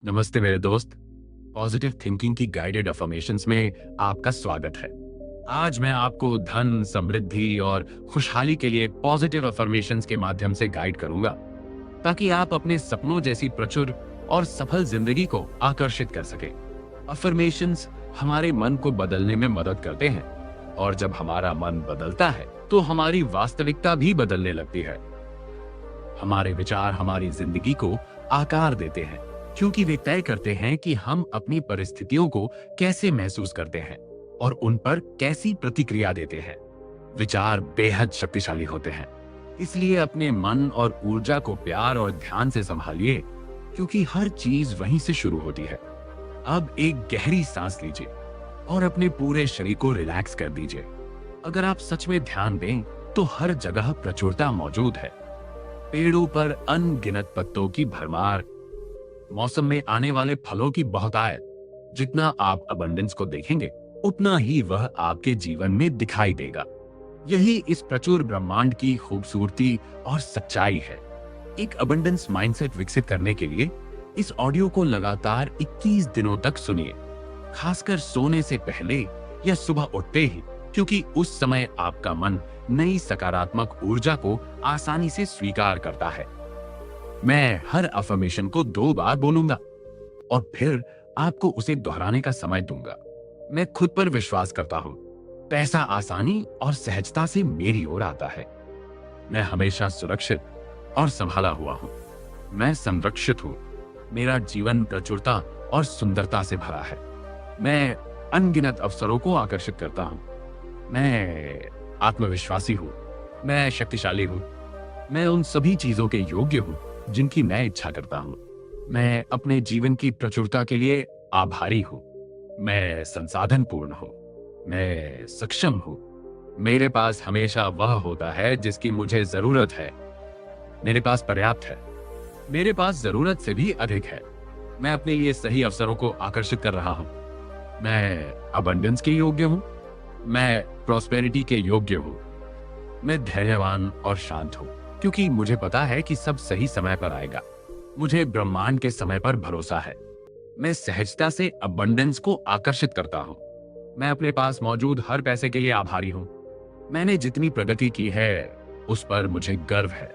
नमस्ते मेरे दोस्त। पॉजिटिव थिंकिंग की गाइडेड अफर्मेशंस में आपका स्वागत है। आज मैं आपको धन, समृद्धि और खुशहाली के लिए पॉजिटिव अफर्मेशंस के माध्यम से गाइड करूंगा, ताकि आप अपने सपनों जैसी प्रचुर और सफल जिंदगी को आकर्षित कर सके। अफर्मेशंस हमारे मन को बदलने में मदद करते हैं, और जब हमारा मन बदलता है तो हमारी वास्तविकता भी बदलने लगती है। हमारे विचार हमारी जिंदगी को आकार देते हैं, क्योंकि वे तय करते हैं कि हम अपनी परिस्थितियों को कैसे महसूस करते हैं और उन पर कैसी प्रतिक्रिया देते हैं। विचार बेहद शक्तिशाली होते हैं, इसलिए अपने मन और ऊर्जा को प्यार और ध्यान से संभालिए, क्योंकि हर चीज वहीं से शुरू होती है। अब एक गहरी सांस लीजिए और अपने पूरे शरीर को रिलैक्स कर दीजिए। अगर आप सच में ध्यान दें तो हर जगह प्रचुरता मौजूद है। पेड़ों पर अनगिनत पत्तों की भरमार, मौसम में आने वाले फलों की बहुतायत। जितना आप अबंडेंस को देखेंगे, उतना ही वह आपके जीवन में दिखाई देगा। यही इस प्रचुर ब्रह्मांड की खूबसूरती और सच्चाई है। एक अबंडेंस माइंडसेट विकसित करने के लिए इस ऑडियो को लगातार 21 दिनों तक सुनिए, खासकर सोने से पहले या सुबह उठते ही, क्योंकि उस समय आपका मन नई सकारात्मक ऊर्जा को आसानी से स्वीकार करता है। मैं हर अफर्मेशन को 2 बार बोलूंगा और फिर आपको उसे दोहराने का समय दूंगा। मैं खुद पर विश्वास करता हूं। पैसा आसानी और सहजता से मेरी ओर आता है। मैं हमेशा सुरक्षित और संभाला हुआ हूं। मैं संरक्षित हूं। मेरा जीवन प्रचुरता और सुंदरता से भरा है। मैं अनगिनत अवसरों को आकर्षित करता हूं। मैं आत्मविश्वासी हूं। मैं शक्तिशाली हूं। मैं उन सभी चीजों के योग्य हूं जिनकी मैं इच्छा करता हूं। मैं अपने जीवन की प्रचुरता के लिए आभारी हूं। मैं संसाधन पूर्ण हूं। मैं सक्षम हूं। मेरे पास हमेशा वह होता है जिसकी मुझे जरूरत है। मेरे पास पर्याप्त है। मेरे पास जरूरत से भी अधिक है। मैं अपने लिए सही अवसरों को आकर्षित कर रहा हूं। मैं अबंडेंस के योग्य हूं। मैं प्रॉस्पेरिटी के योग्य हूं। मैं धैर्यवान और शांत हूं, क्योंकि मुझे पता है कि सब सही समय पर आएगा। मुझे ब्रह्मांड के समय पर भरोसा है। मैं सहजता से अबंडेंस को आकर्षित करता हूं। मैं अपने पास मौजूद हर पैसे के लिए आभारी हूं। मैंने जितनी प्रगति की है उस पर मुझे गर्व है।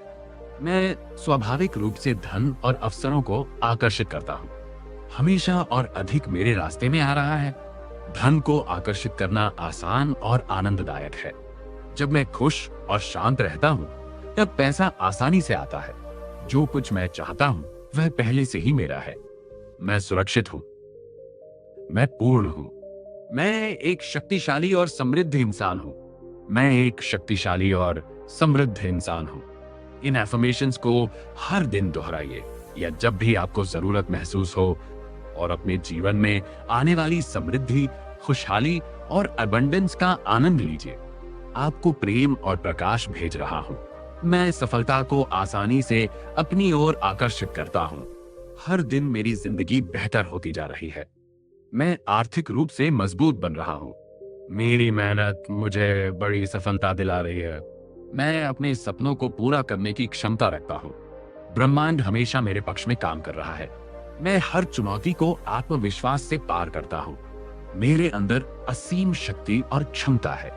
मैं स्वाभाविक रूप से धन और अवसरों को आकर्षित करता हूं। हमेशा और अधिक मेरे रास्ते में आ रहा है। धन को आकर्षित करना आसान और आनंददायक है। जब मैं खुश और शांत रहता हूं, तब पैसा आसानी से आता है। जो कुछ मैं चाहता हूं वह पहले से ही मेरा है। मैं सुरक्षित हूं। मैं पूर्ण हूं। मैं एक शक्तिशाली और समृद्ध इंसान हूं। मैं एक शक्तिशाली और समृद्ध इंसान हूं। इन एफर्मेशंस को हर दिन दोहराइए, या जब भी आपको जरूरत महसूस हो, और अपने जीवन में आने वाली समृद्धि, खुशहाली और अबंडेंस का आनंद लीजिए। आपको प्रेम और प्रकाश भेज रहा हूं। मैं सफलता को आसानी से अपनी ओर आकर्षित करता हूं। हर दिन मेरी जिंदगी बेहतर होती जा रही है। मैं आर्थिक रूप से मजबूत बन रहा हूं। मेरी मेहनत मुझे बड़ी सफलता दिला रही है। मैं अपने सपनों को पूरा करने की क्षमता रखता हूं। ब्रह्मांड हमेशा मेरे पक्ष में काम कर रहा है। मैं हर चुनौती को आत्मविश्वास से पार करता हूं। मेरे अंदर असीम शक्ति और क्षमता है।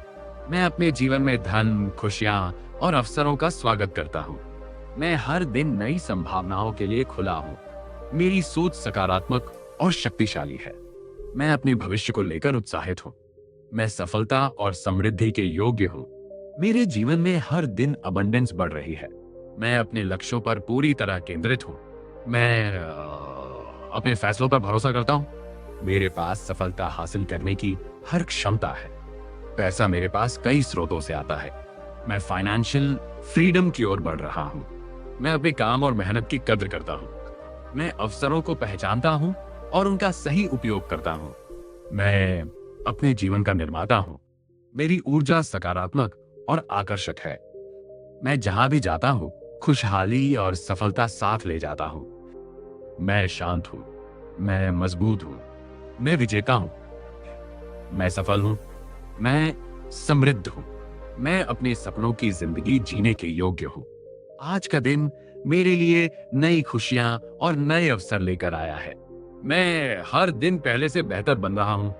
मैं अपने जीवन में धन, खुशियां और अवसरों का स्वागत करता हूं। मैं हर दिन नई संभावनाओं के लिए खुला हूं। मेरी सोच सकारात्मक और शक्तिशाली है। मैं अपने भविष्य को लेकर उत्साहित हूं। मैं सफलता और समृद्धि के योग्य हूं। मेरे जीवन में हर दिन अबंडेंस बढ़ रही है। मैं अपने लक्ष्यों पर पूरी तरह केंद्रित हूं। मैं अपने फैसलों पर भरोसा करता हूं। मेरे पास सफलता हासिल करने की हर क्षमता है। पैसा मेरे पास कई स्रोतों से आता है। मैं फाइनेंशियल फ्रीडम की ओर बढ़ रहा हूं। मैं अपने काम और मेहनत की कद्र करता हूं। मैं अवसरों को पहचानता हूं और उनका सही उपयोग करता हूं। मैं अपने जीवन का निर्माता हूं। मेरी ऊर्जा सकारात्मक और आकर्षक है। मैं जहां भी जाता हूं, खुशहाली और सफलता साथ ले जाता हूं। मैं शांत हूं। मैं मजबूत हूं। मैं विजेता हूं। मैं सफल हूं। मैं समृद्ध हूं। मैं अपने सपनों की जिंदगी जीने के योग्य हूं। आज का दिन मेरे लिए नई खुशियां और नए अवसर लेकर आया है। मैं हर दिन पहले से बेहतर बन रहा हूं।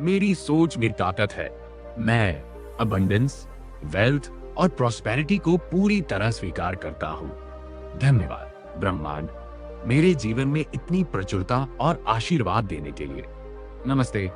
मेरी सोच मेरी ताकत है। मैं अबंडेंस, वेल्थ और प्रॉस्पेरिटी को पूरी तरह स्वीकार करता हूं। धन्यवाद ब्रह्मांड, मेरे जीवन में इतनी प्रचुरता और आशीर्वाद देने के लिए। नमस्ते।